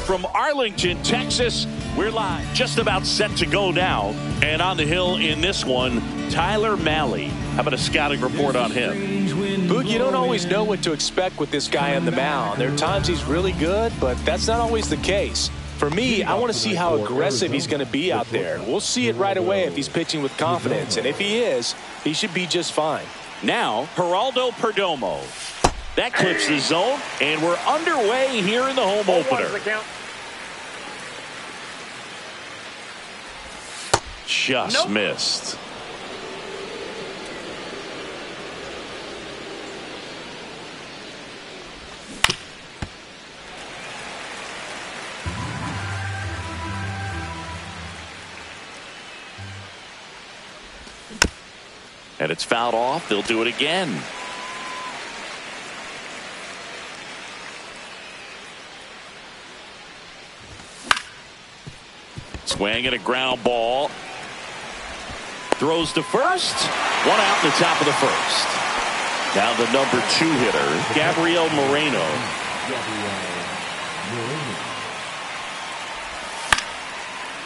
from Arlington, Texas. We're live, just about set to go now. And on the hill in this one, Tyler Mahle. How about a scouting report on him? Boog, you don't always know what to expect with this guy on the mound. There are times he's really good, but that's not always the case. For me, I want to see how aggressive he's going to be out there. We'll see it right away if he's pitching with confidence. And if he is, he should be just fine. Now, Geraldo Perdomo. That clips the zone, and we're underway here in the home opener. Just missed. And it's fouled off. They'll do it again. Swing and a ground ball. Throws to first. One out in the top of the first. Down to number 2 hitter, Gabriel Moreno.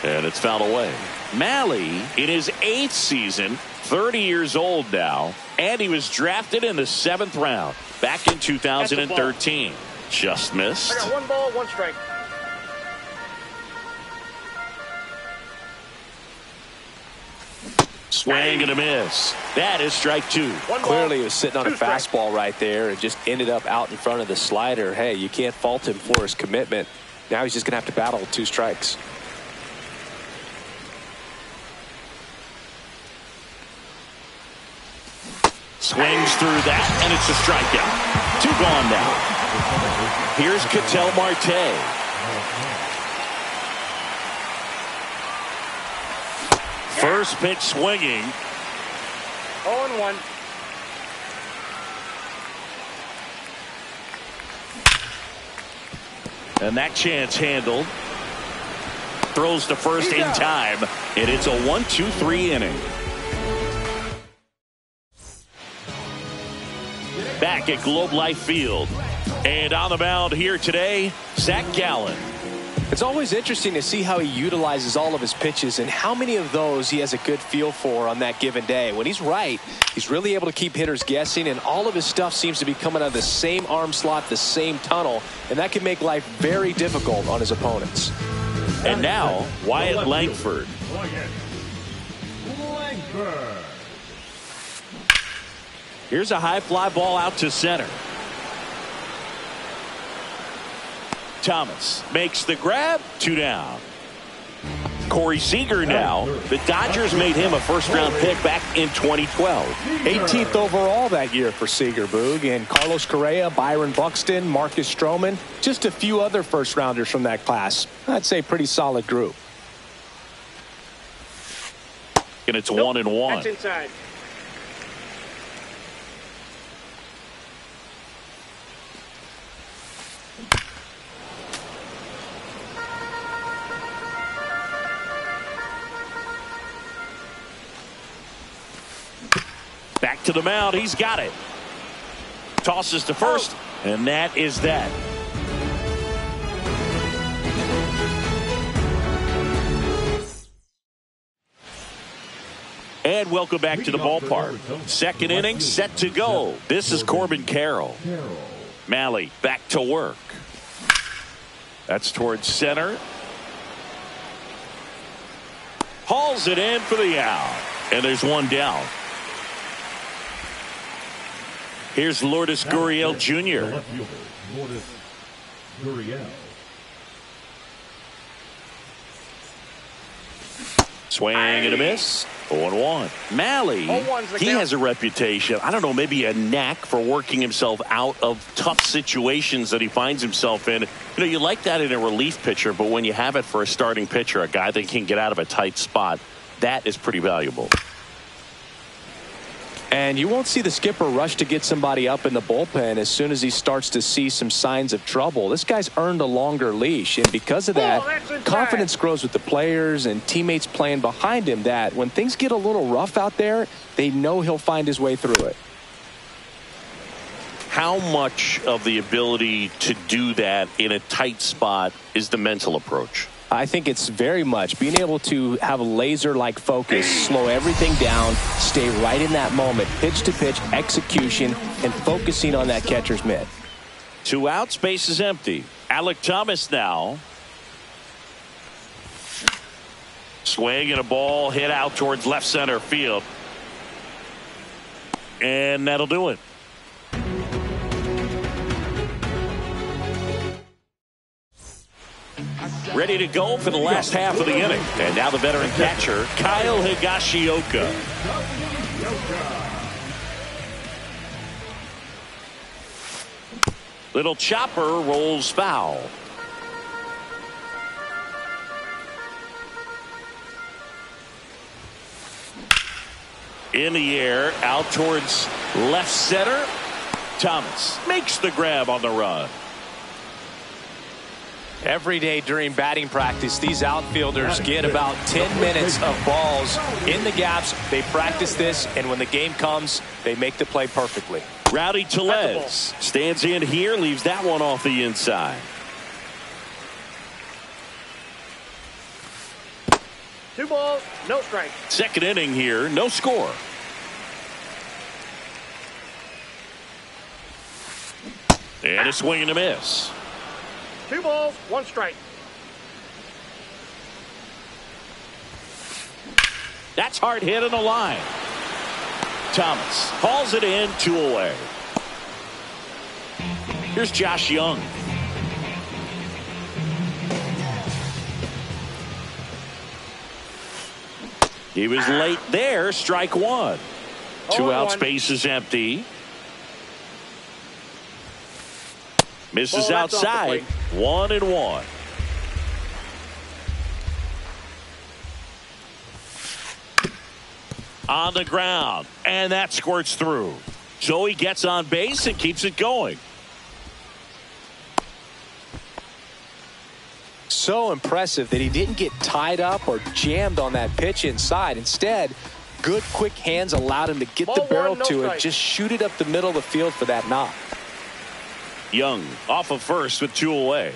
And it's fouled away. Mahle in his 8th season, 30 years old now, and he was drafted in the 7th round back in 2013. Just missed. I got 1 ball, 1 strike. Swing and a miss. That is strike 2. Clearly he was sitting on a fastball right there and just ended up out in front of the slider. Hey, you can't fault him for his commitment. Now he's just going to have to battle with 2 strikes. Swings through that, and it's a strikeout. 2 gone now. Here's Ketel Marte. First pitch swinging. 0-1. And that chance handled. Throws to first in time, and it's a 1-2-3 inning. Back at Globe Life Field. And on the mound here today, Zach Gallen. It's always interesting to see how he utilizes all of his pitches and how many of those he has a good feel for on that given day. When he's right, he's really able to keep hitters guessing, and all of his stuff seems to be coming out of the same arm slot, the same tunnel, and that can make life very difficult on his opponents. And now, Wyatt Langford. Here's a high fly ball out to center. Thomas makes the grab. 2 down. Corey Seager now. The Dodgers made him a first-round pick back in 2012. 18th overall that year for Seager, Boog. And Carlos Correa, Byron Buxton, Marcus Stroman, just a few other first-rounders from that class. I'd say pretty solid group. And it's 1-1. That's inside. Back to the mound. He's got it. Tosses to first, and that is that. And welcome back to the ballpark. Second inning set to go. This is Corbin Carroll. Mahle back to work. That's towards center. Hauls it in for the out. And there's 1 down. Here's Lourdes Gurriel Jr. Swing and a miss. 0-1. Mahle, he has a reputation, I don't know, maybe a knack for working himself out of tough situations that he finds himself in. You know, you like that in a relief pitcher, but when you have it for a starting pitcher, a guy that can get out of a tight spot, that is pretty valuable. And you won't see the skipper rush to get somebody up in the bullpen as soon as he starts to see some signs of trouble. This guy's earned a longer leash, and because of that, confidence grows with the players and teammates playing behind him, that when things get a little rough out there, they know he'll find his way through it. How much of the ability to do that in a tight spot is the mental approach? I think it's very much being able to have a laser-like focus, slow everything down, stay right in that moment, pitch-to-pitch execution, and focusing on that catcher's mitt. 2 outs, base is empty. Alec Thomas now. Swing and a ball hit out towards left center field. And that'll do it. Ready to go for the last half of the inning. And now the veteran catcher, Kyle Higashioka. Little chopper rolls foul. In the air, out towards left center. Thomas makes the grab on the run. Every day during batting practice, these outfielders get about 10 minutes of balls in the gaps. They practice this, and when the game comes, they make the play perfectly. Rowdy Tellez stands in here, leaves that one off the inside. 2 balls, no strike. Second inning here, no score. And a swing and a miss. 2 balls, 1 strike. That's hard hit in the line. Thomas hauls it in, 2 away. Here's Josh Young. He was late there, strike 1. 2 outs, base is empty. Misses outside, 1-1. On the ground, and that squirts through. So he gets on base and keeps it going. So impressive that he didn't get tied up or jammed on that pitch inside. Instead, good quick hands allowed him to get the barrel to it, just shoot it up the middle of the field for that knock. Young off of first with 2 away.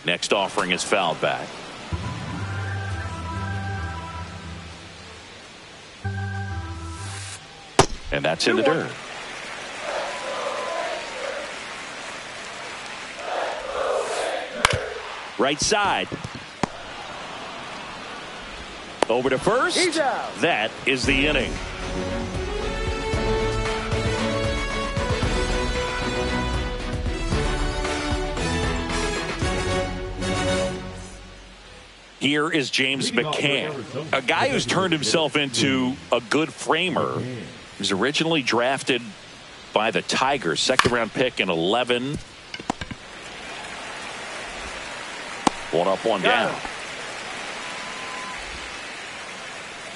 Next offering is fouled back. And that's in the dirt. Right side. Over to first. He's out. That is the inning. Here is James McCann, a guy who's turned himself into a good framer. He was originally drafted by the Tigers, 2nd-round pick in 11. 1 up, 1 down.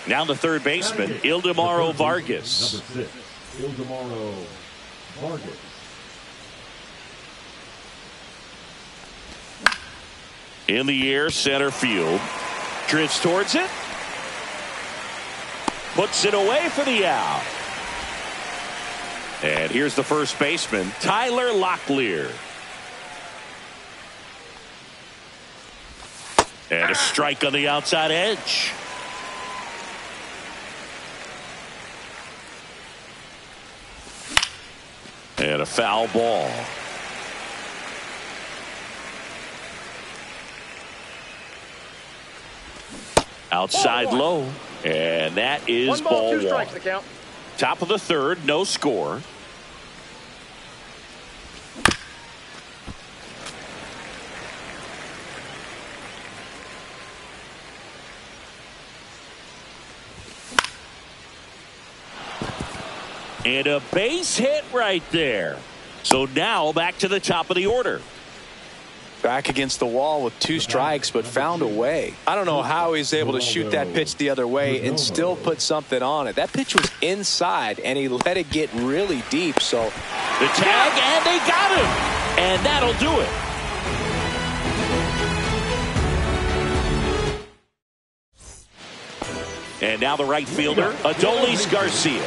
Now the third baseman, Ildemaro Vargas. Number 6, Ildemaro Vargas. In the air, center field. Drifts towards it. Puts it away for the out. And here's the first baseman, Tyler Locklear. And a strike on the outside edge. And a foul ball. Outside low. And that is 1 ball, 2 1. strikes, the count. Top of the third, no score. And a base hit right there. So now back to the top of the order. Back against the wall with 2 strikes, but found a way. I don't know how he's able to shoot that pitch the other way and still put something on it. That pitch was inside, and he let it get really deep. So the tag, and they got him. And that'll do it. And now the right fielder, Adolis Garcia.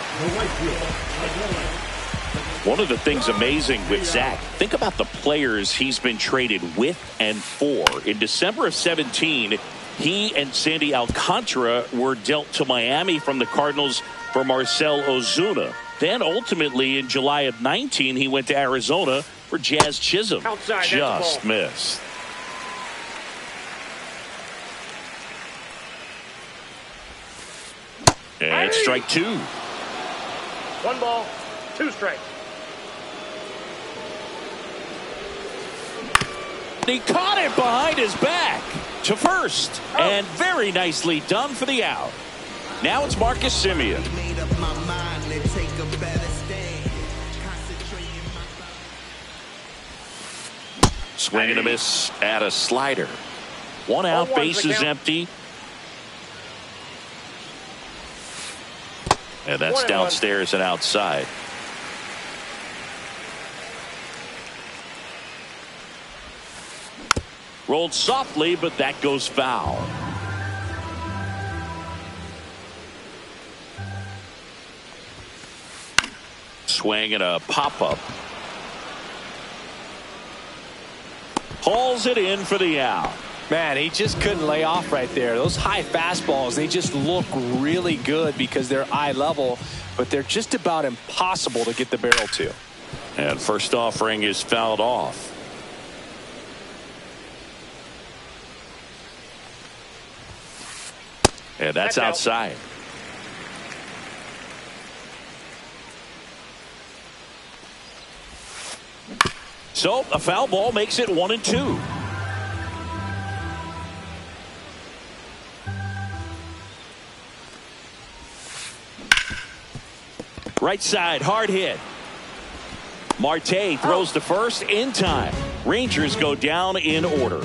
One of the things amazing with Zach, think about the players he's been traded with and for. In December of 17, he and Sandy Alcantara were dealt to Miami from the Cardinals for Marcell Ozuna. Then ultimately in July of 19, he went to Arizona for Jazz Chisholm. Outside, just missed. And strike two. 1 ball, 2 strikes. He caught it behind his back to first. And very nicely done for the out. Now it's Marcus Semien. Swing and a miss at a slider. 1 out, bases empty. And that's downstairs and outside. Rolled softly, but that goes foul. Swing and a pop-up. Hauls it in for the out. Man, he just couldn't lay off right there. Those high fastballs, they just look really good because they're eye level, but they're just about impossible to get the barrel to. And first offering is fouled off. And that's outside. So a foul ball makes it 1-2. Right side, hard hit. Marte throws to first in time. Rangers go down in order.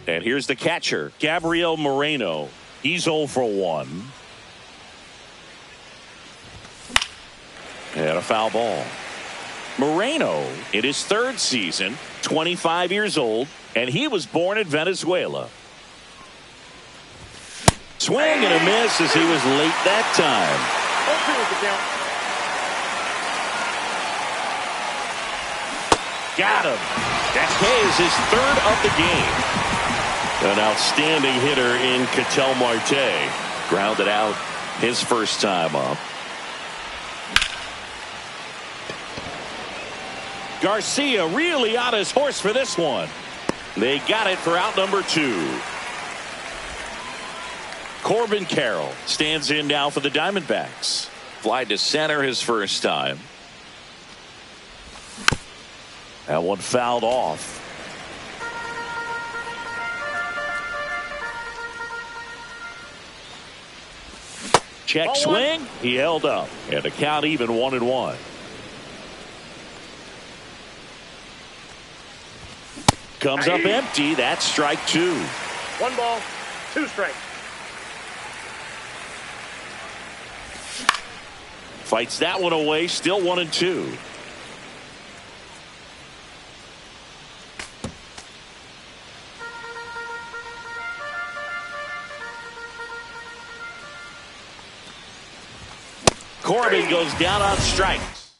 And here's the catcher, Gabriel Moreno. He's 0 for 1. And a foul ball. Moreno in his 3rd season, 25 years old, and he was born in Venezuela. Swing and a miss as he was late that time. Got him. That is his 3rd of the game. An outstanding hitter in Ketel Marte. Grounded out his first time up. Garcia really on his horse for this one. They got it for out number 2. Corbin Carroll stands in now for the Diamondbacks. Fly to center his first time. That one fouled off. Check swing. He held up. And the count even 1-1. Comes up empty. That's strike 2. 1 ball, 2 strikes. Fights that one away. Still 1-2. Corbin goes down on strikes.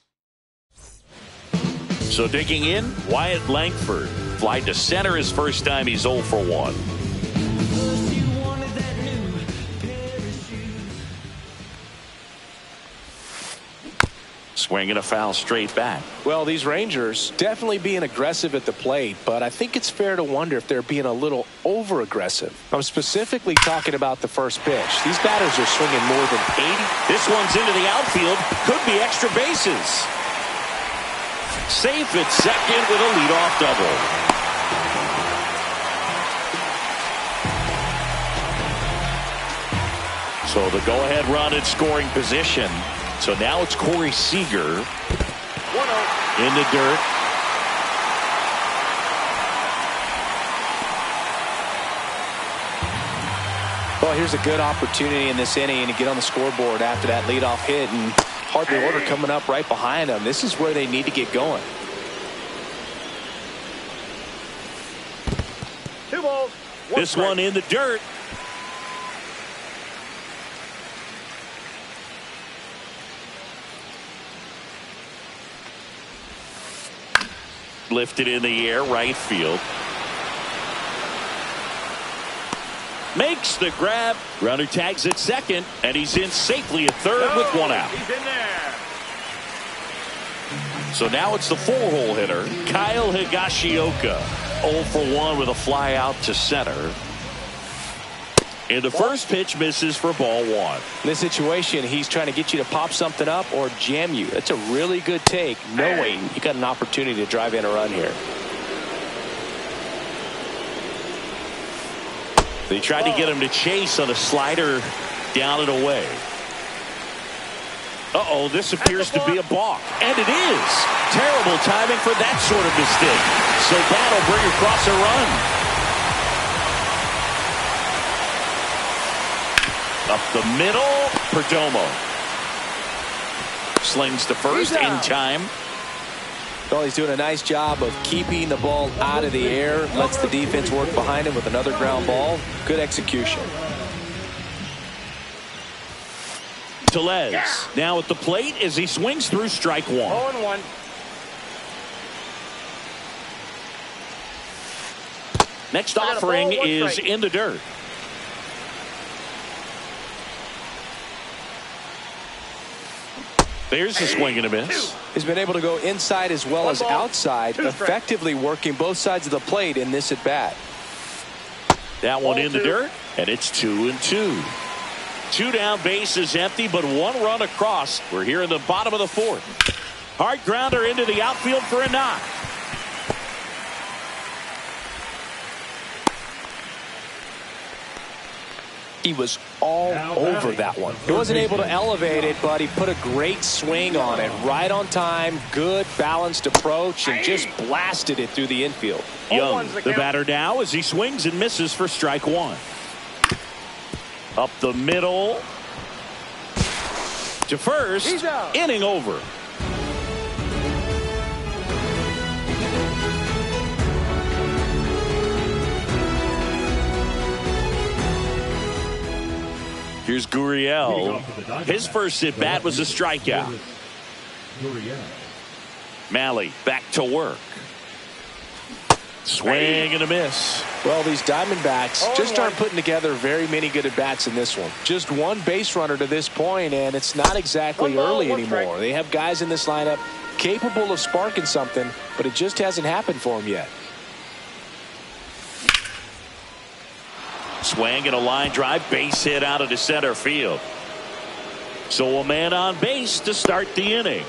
So digging in, Wyatt Langford. Fly to center his first time. He's 0 for 1. Swinging a foul straight back. Well, these Rangers definitely being aggressive at the plate, but I think it's fair to wonder if they're being a little over aggressive. I'm specifically talking about the first pitch. These batters are swinging more than 80. This one's into the outfield. Could be extra bases. Safe at second with a leadoff double. So the go-ahead run in scoring position. So now it's Corey Seager 1-0. in the dirt. Well, here's a good opportunity in this inning to get on the scoreboard after that leadoff hit, and Harvey Order coming up right behind them. This is where they need to get going. This one in the dirt. Lifted in the air, right field. Makes the grab. Runner tags at second, and he's in safely at third with one out. He's in there. So now it's the four-hole hitter, Kyle Higashioka. 0 for 1 with a fly out to center. And the first pitch misses for ball one. In this situation, he's trying to get you to pop something up or jam you. That's a really good take, knowing you got an opportunity to drive in a run here. They tried to get him to chase on a slider down and away. Uh-oh, this appears to be a balk. And it is. Terrible timing for that sort of mistake. So that'll bring across a run. Up the middle, Perdomo. Slings to first in time. Well, he's doing a nice job of keeping the ball out of the air. Lets the defense work behind him with another ground ball. Good execution. Tellez now at the plate as he swings through strike one. 0-1. Next offering is in the dirt. There's a swing and a miss. He's been able to go inside as well as outside, effectively working both sides of the plate in this at bat. That one in the dirt, and it's 2-2. 2 down, base is empty, but 1 run across. We're here in the bottom of the 4th. Hard grounder into the outfield for a knock. He was all over that one. He wasn't able to elevate it, but he put a great swing on it. Right on time, good balanced approach, and just blasted it through the infield. Young, the batter now, as he swings and misses for strike one. Up the middle. To first. Inning over. Here's Gurriel. His first at bat was a strikeout. Malley back to work. Swing and a miss. Well, these Diamondbacks just aren't putting together very many good at bats in this one. Just one base runner to this point, and it's not exactly early anymore. They have guys in this lineup capable of sparking something, but it just hasn't happened for them yet. Swing and a line drive, base hit out of the center field. So a man on base to start the inning.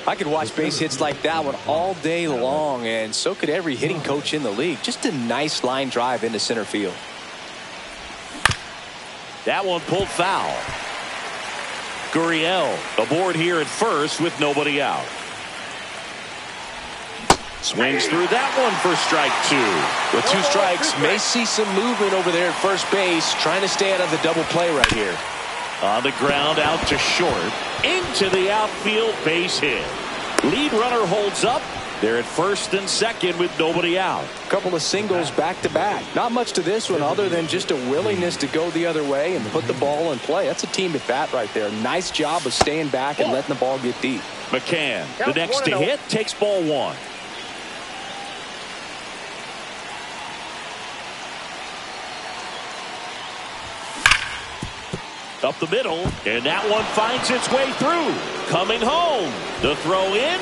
I could watch base hits like that one all day long, and so could every hitting coach in the league. Just a nice line drive into center field. That one pulled foul. Gurriel aboard here at first with nobody out. Swings through that one for strike two. With 2 strikes, may see some movement over there at first base, trying to stay out of the double play right here. On the ground, out to short. Into the outfield, base hit. Lead runner holds up. They're at first and second with nobody out. A couple of singles back to back. Not much to this one other than just a willingness to go the other way and put the ball in play. That's a team at bat right there. Nice job of staying back and letting the ball get deep. McCann, the next to hit, takes ball one. Up the middle, and that one finds its way through. Coming home, the throw in,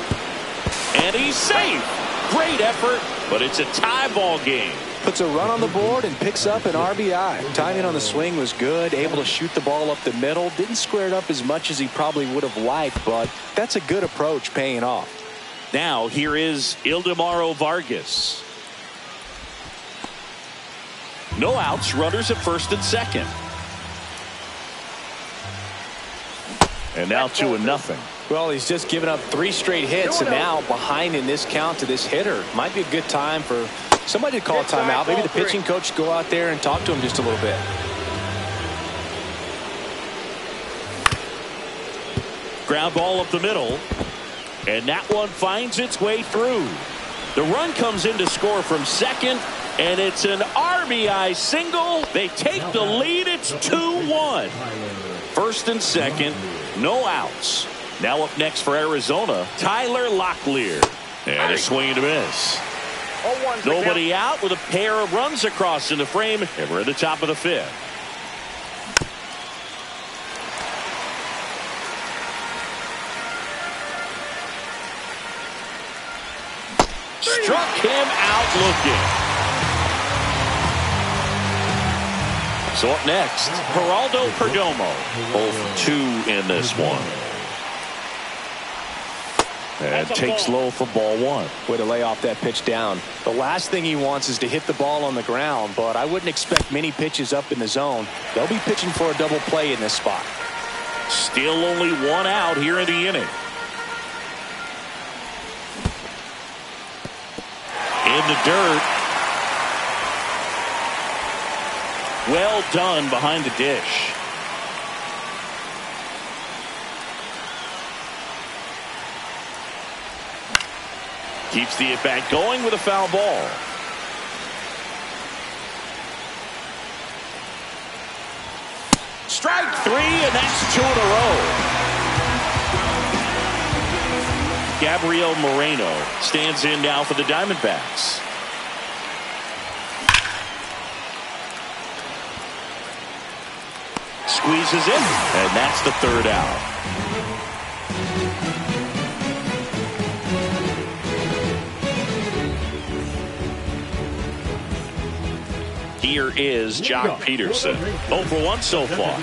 and he's safe. Great effort, but it's a tie ball game. Puts a run on the board and picks up an RBI. Timing on the swing was good, able to shoot the ball up the middle. Didn't square it up as much as he probably would have liked, but that's a good approach paying off. Now here is Ildemaro Vargas. No outs, runners at first and second. And now 2-0. Well, he's just given up 3 straight hits, and now behind in this count to this hitter. Might be a good time for somebody to call a timeout. Maybe the pitching coach go out there and talk to him just a little bit. Ground ball up the middle, and that one finds its way through. The run comes in to score from second, And it's an RBI single. They take the lead. It's 2-1. First and second, no outs. Now up next for Arizona, Tyler Locklear. And a swing and a miss. Nobody out with a pair of runs across in the frame. And we're at the top of the fifth. Struck him out looking. So up next, Geraldo Perdomo. 0 for 2 in this one. And takes low for ball one. Way to lay off that pitch down. The last thing he wants is to hit the ball on the ground, but I wouldn't expect many pitches up in the zone. They'll be pitching for a double play in this spot. Still only one out here in the inning. In the dirt. Well done behind the dish. Keeps the at-bat going with a foul ball. Strike 3, and that's 2 in a row. Gabriel Moreno stands in now for the Diamondbacks. Squeezes it, and that's the third out. Here is Jock Peterson. 0 for 1 so far.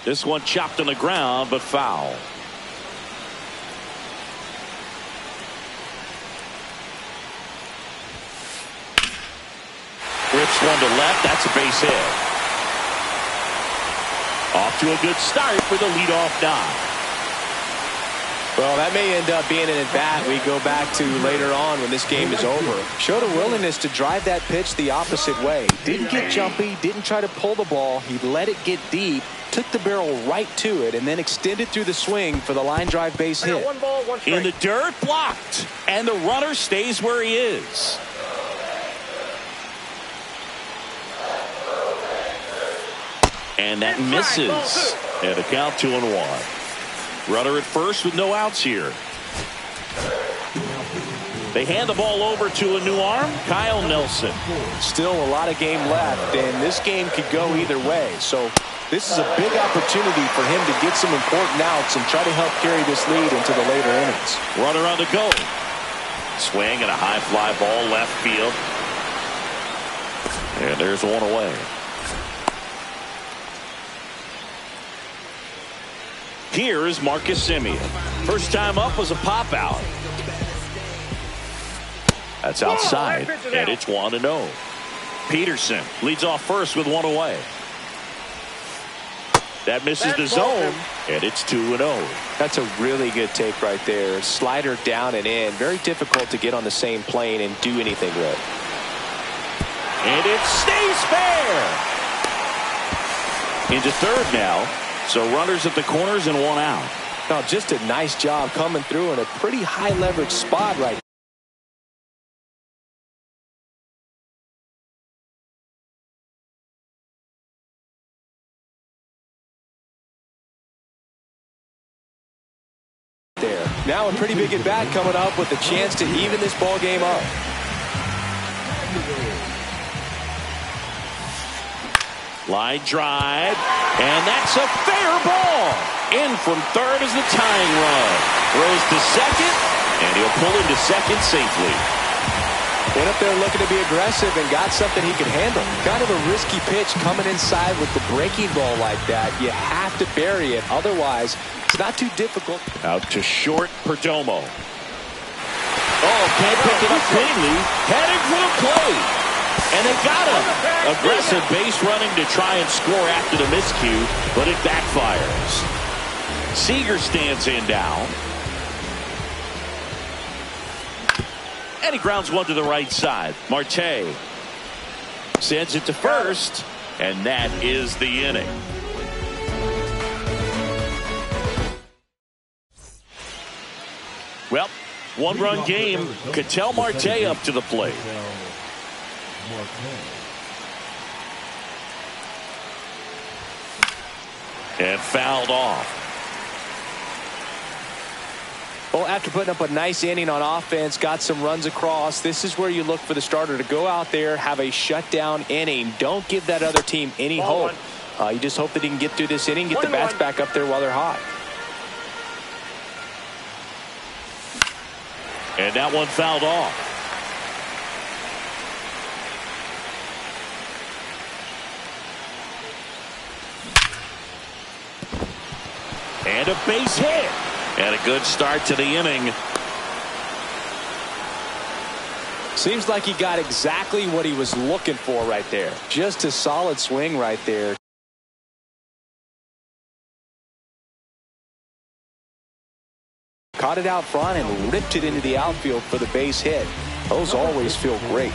This one chopped on the ground, but foul. Rips one to left. That's a base hit. Off to a good start for the leadoff dive. Well, that may end up being an at-bat we go back to later on when this game is over. Showed a willingness to drive that pitch the opposite way. Didn't get jumpy, didn't try to pull the ball. He let it get deep, took the barrel right to it, and then extended through the swing for the line drive base hit. One ball, one strike. In the dirt, blocked. And the runner stays where he is. And that misses. And a count 2-1. Runner at first with no outs here. They hand the ball over to a new arm, Kyle Nelson. Still a lot of game left, and this game could go either way. So this is a big opportunity for him to get some important outs and try to help carry this lead into the later innings. Runner on the go. Swing and a high fly ball left field. And there's one away. Here is Marcus Semien. First time up was a pop out. That's outside, and it's 1-0. Peterson leads off first with one away. That misses the zone, and it's 2-0. That's a really good take right there. Slider down and in. Very difficult to get on the same plane and do anything with. And it stays fair. Into third now. So runners at the corners and one out. Now just a nice job coming through in a pretty high leverage spot right there. Now a pretty big at bat coming up with a chance to even this ball game up. Line drive, and that's a fair ball. In from third is the tying run. Throws to second, and he'll pull into second safely. Went up there looking to be aggressive and got something he could handle. Kind of a risky pitch coming inside with the breaking ball like that. You have to bury it, otherwise it's not too difficult. Out to short, Perdomo. Oh, can't pick it up cleanly. Heading for the plate. And they got him. Aggressive base running to try and score after the miscue, but it backfires. Seager stands in down. And he grounds one to the right side. Marte sends it to first, and that is the inning. Well, one-run game. Ketel Marte up to the plate. And fouled off. Well, after putting up a nice inning on offense, got some runs across, this is where you look for the starter to go out there, have a shutdown inning. Don't give that other team any hope. You just hope that he can get through this inning, get the bats back up there while they're hot. And that one fouled off. And a base hit. And a good start to the inning. Seems like he got exactly what he was looking for right there. Just a solid swing right there. Caught it out front and ripped it into the outfield for the base hit. Those always feel great.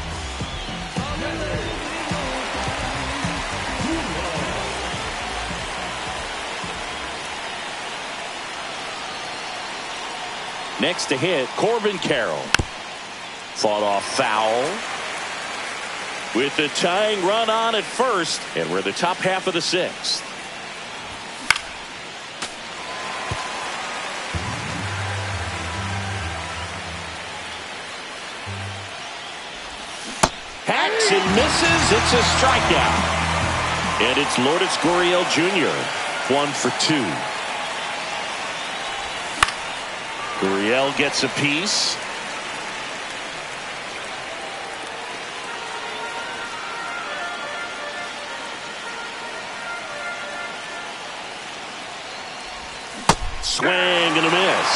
Next to hit, Corbin Carroll. Fought off foul. With the tying run on at first, and we're the top half of the sixth. Hacks and misses. It's a strikeout. And it's Lourdes Gurriel Jr. 1 for 2. Gurriel gets a piece. Swing and a miss.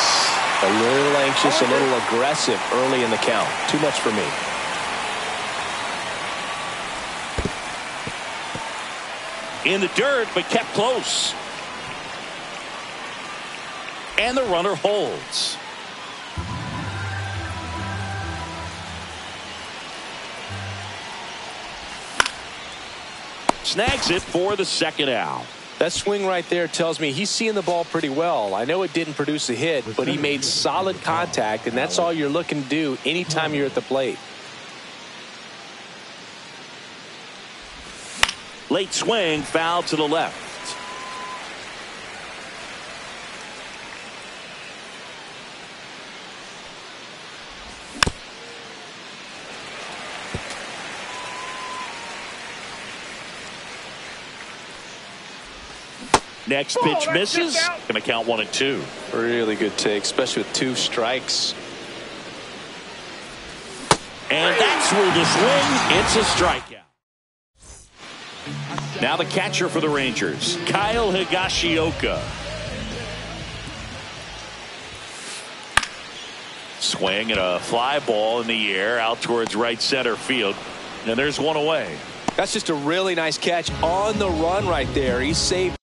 A little anxious, a little aggressive early in the count. Too much for me. In the dirt, but kept close. And the runner holds. Snags it for the second out. That swing right there tells me he's seeing the ball pretty well. I know it didn't produce a hit, but he made solid contact, and that's all you're looking to do anytime you're at the plate. Late swing, foul to the left. Next pitch misses. Going to count 1-2. Really good take, especially with 2 strikes. And that's where the swing. It's a strikeout. Now the catcher for the Rangers, Kyle Higashioka. Swing and a fly ball in the air out towards right center field. And there's one away. That's just a really nice catch on the run right there. He saved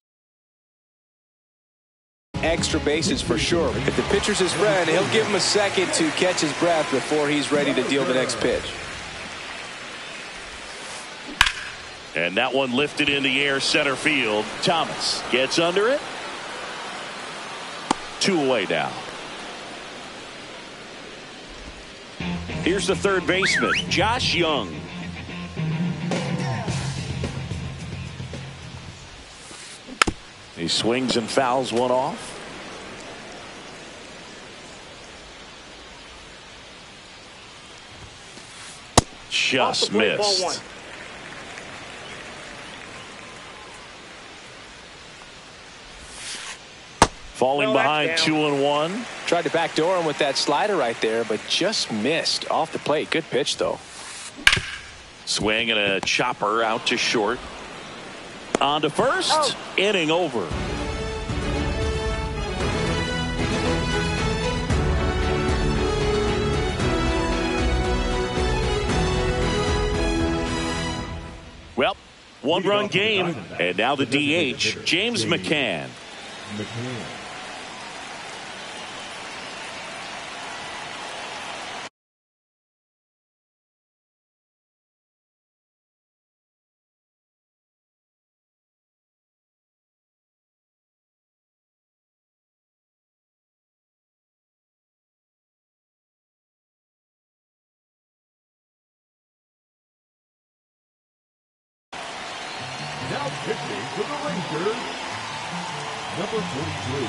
extra bases for sure. If the pitcher's his friend, he'll give him a second to catch his breath before he's ready to deal the next pitch. And that one lifted in the air center field. Thomas gets under it. 2 away now. Here's the third baseman, Josh Young. He swings and fouls one off. Just missed. Falling behind 2-1. Tried to backdoor him with that slider right there, but just missed off the plate. Good pitch, though. Swing and a chopper out to short. On to first. Inning over. Well, 1-run game, and now the DH, James McCann. Now pitching for the Rangers, number 42,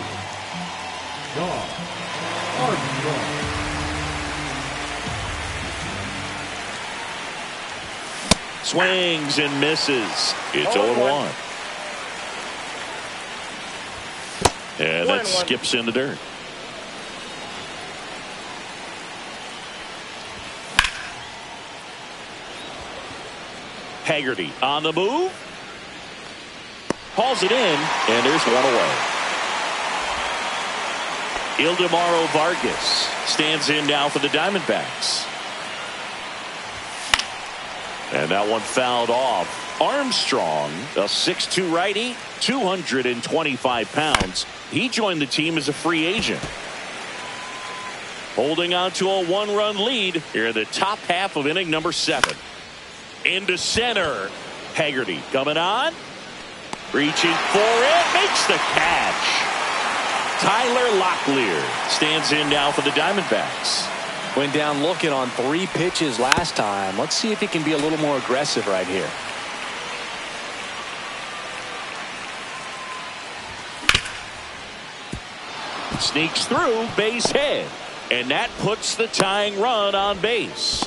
John Armstrong. Swings and misses. It's 0-1. And that skips in the dirt. Haggerty on the move. Hauls it in, and there's one away. Ildemaro Vargas stands in now for the Diamondbacks. And that one fouled off. Armstrong, a 6'2" righty, 225 pounds. He joined the team as a free agent. Holding on to a one-run lead here in the top half of inning number 7. Into center. Haggerty coming on. Reaching for it. Makes the catch. Tyler Locklear stands in now for the Diamondbacks. Went down looking on 3 pitches last time. Let's see if he can be a little more aggressive right here. Sneaks through, base hit. And that puts the tying run on base.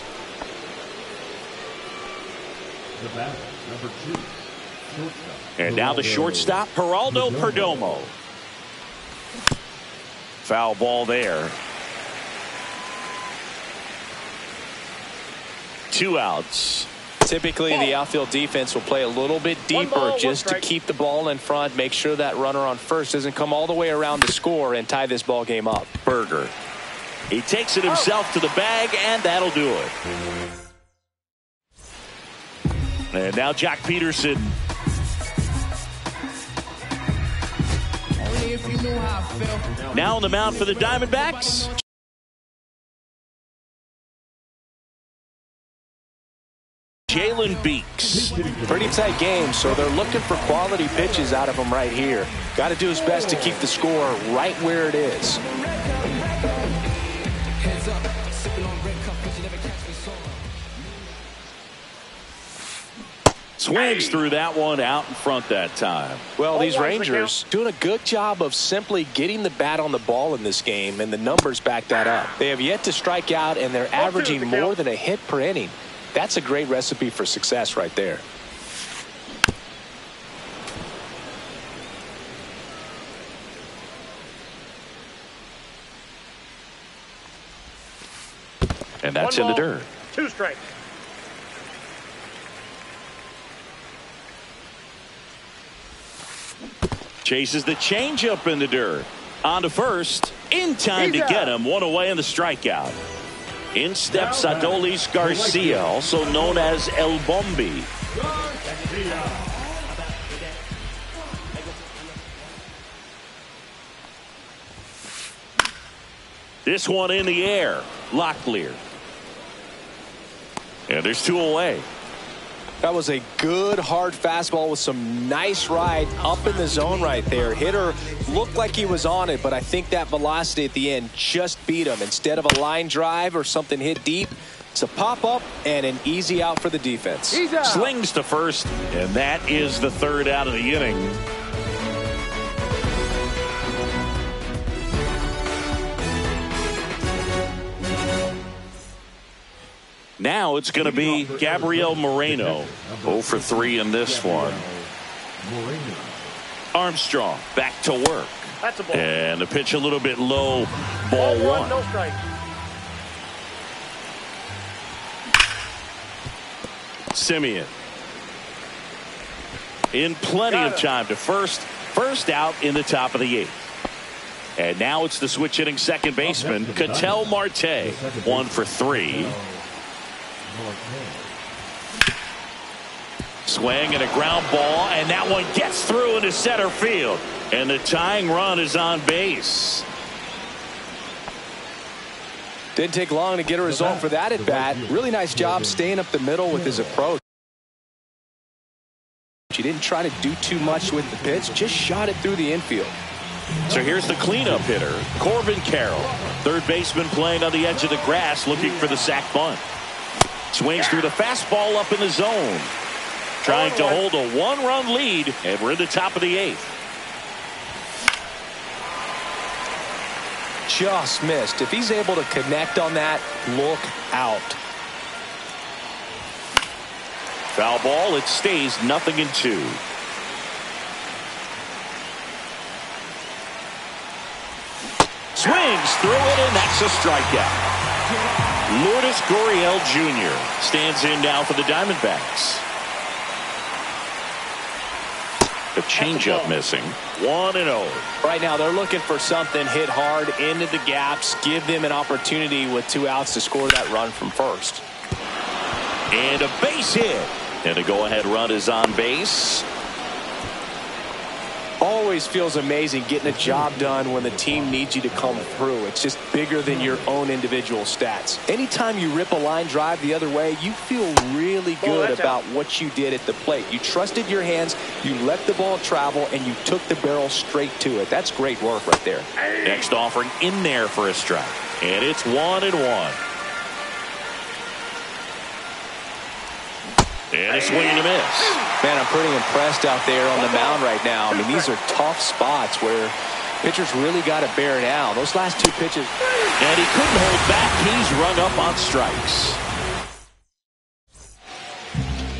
The batter, number 2, shortstop. And now the shortstop, Geraldo Perdomo. Foul ball there. 2 outs. Typically, the outfield defense will play a little bit deeper just to keep the ball in front, make sure that runner on first doesn't come all the way around to score and tie this ball game up. Berger. He takes it himself to the bag, and that'll do it. And now Jock Peterson. Now on the mound for the Diamondbacks. Jalen Beeks. Pretty tight game, so they're looking for quality pitches out of him right here. Got to do his best to keep the score right where it is. Swings through that one out in front that time. Well, these Rangers doing a good job of simply getting the bat on the ball in this game, and the numbers back that up. They have yet to strike out, and they're averaging more than a hit per inning. That's a great recipe for success right there. And that's in the dirt. 2 strikes. Chases the changeup in the dirt. On to first. In time to get him. 1 away in the strikeout. In steps Adolis Garcia, also known as El Bombi. This one in the air. Locklear. And there's 2 away. That was a good hard fastball with some nice ride up in the zone right there. Hitter looked like he was on it, but I think that velocity at the end just beat him. Instead of a line drive or something hit deep, it's a pop up and an easy out for the defense. Slings to first, and that is the 3rd out of the inning. Now it's going to be Gabriel Moreno. 0 for 3 in this one. Armstrong back to work. That's a ball. And the pitch a little bit low. Ball 1. No strike. Simeon. In plenty of time to first out in the top of the 8th. And now it's the switch hitting second baseman, Ketel Marte. 1 for 3. Swing and a ground ball, and that one gets through into center field. And the tying run is on base. Didn't take long to get a result for that at bat. Really nice job staying up the middle with his approach. He didn't try to do too much with the pitch, just shot it through the infield. So here's the cleanup hitter, Corbin Carroll. 3rd baseman playing on the edge of the grass, looking for the sac bunt. Swings through the fastball up in the zone. trying to hold a one-run lead, and we're in the top of the 8th. Just missed. If he's able to connect on that, look out. Foul ball. It stays 0-2. Swings through it, and that's a strikeout. Lourdes Gurriel Jr. stands in now for the Diamondbacks. The changeup missing. 1-0. Right now they're looking for something, hit hard into the gaps, give them an opportunity with 2 outs to score that run from first. And a base hit. And a go-ahead run is on base. Always feels amazing getting a job done when the team needs you to come through. It's just bigger than your own individual stats. Anytime you rip a line drive the other way, you feel really good about what you did at the plate. You trusted your hands, you let the ball travel, and you took the barrel straight to it. That's great work right there. Next offering in there for a strike. And it's 1-1. And a swing and a miss. Man, I'm pretty impressed out there on the mound right now. I mean, these are tough spots where pitchers really got to bear down. Those last 2 pitches. And he couldn't hold back. He's rung up on strikes.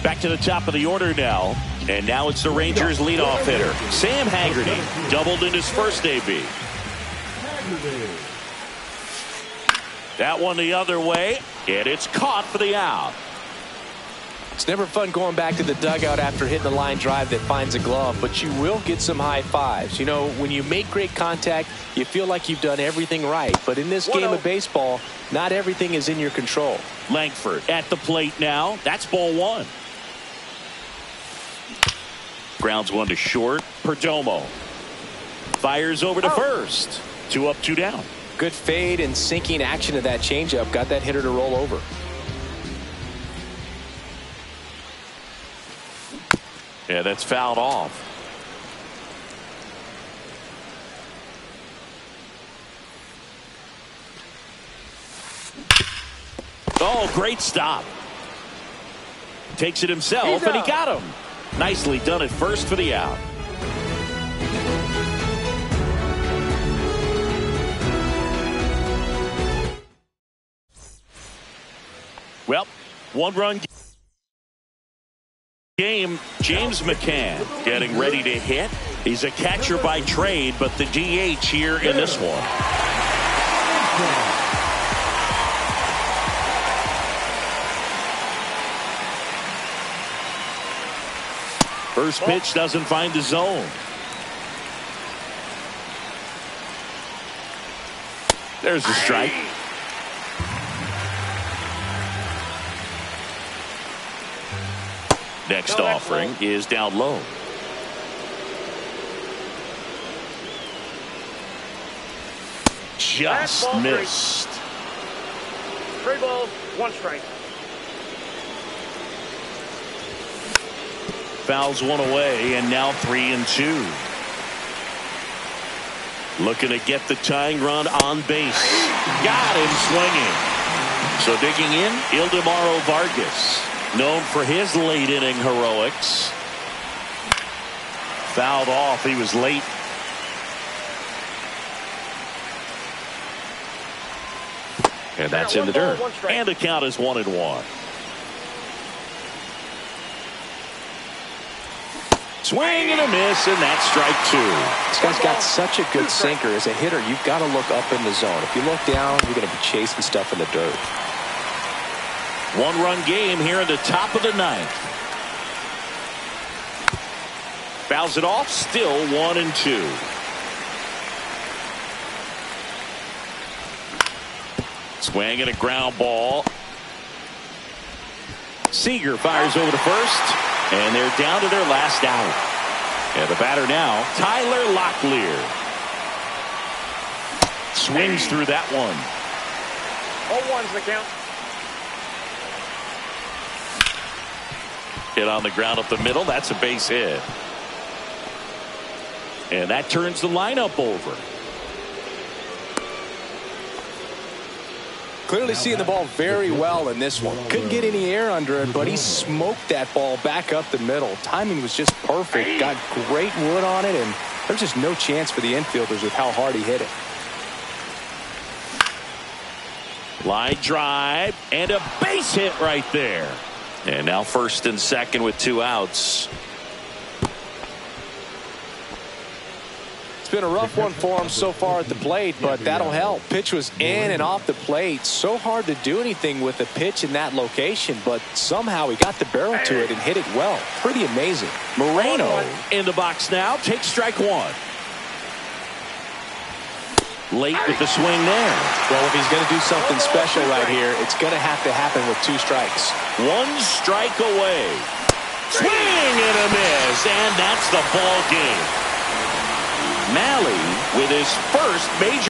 Back to the top of the order now. And now it's the Rangers leadoff hitter, Sam Haggerty. Doubled in his first AB. That one the other way. And it's caught for the out. It's never fun going back to the dugout after hitting a line drive that finds a glove, but you will get some high fives. You know, when you make great contact, you feel like you've done everything right. But in this game of baseball, not everything is in your control. Langford at the plate now. That's ball 1. Grounds 1 to short. Perdomo fires over to first. 2 up, 2 down. Good fade and sinking action of that changeup got that hitter to roll over. Yeah, that's fouled off. Oh, great stop. Takes it himself, and he got him. Nicely done at first for the out. Well, 1-run game. James McCann getting ready to hit. He's a catcher by trade, but the DH here in this one. First pitch doesn't find the zone. There's a strike. Next offering is down low. Just missed. 3 balls, 1 strike. Fouls 1 away, and now 3-2. Looking to get the tying run on base. Got him swinging. So digging in, Ildemaro Vargas, known for his late inning heroics. Fouled off. He was late. And that's in the dirt. And the count is 1-1. Swing and a miss, and that's strike 2. This guy's got such a good sinker. As a hitter, you've got to look up in the zone. If you look down, you're going to be chasing stuff in the dirt. 1-run game here in the top of the 9th. Fouls it off, still 1-2. Swing and a ground ball. Seager fires over to first, and they're down to their last out. And the batter now, Tyler Locklear. Swings through that one. 0-1's the count. Hit on the ground up the middle. That's a base hit. And that turns the lineup over. Clearly seeing the ball very well in this one. Couldn't get any air under it, but he smoked that ball back up the middle. Timing was just perfect. Got great wood on it, and there's just no chance for the infielders with how hard he hit it. Line drive and a base hit right there. And now first and second with 2 outs. It's been a rough one for him so far at the plate, but that'll help. Pitch was in and off the plate. So hard to do anything with a pitch in that location, but somehow he got the barrel to it and hit it well. Pretty amazing. Moreno in the box now. Takes strike 1. Late with the swing there. Well, if he's going to do something special right here, it's going to have to happen with 2 strikes. 1 strike away. Swing and a miss, and that's the ball game. Mahle with his first major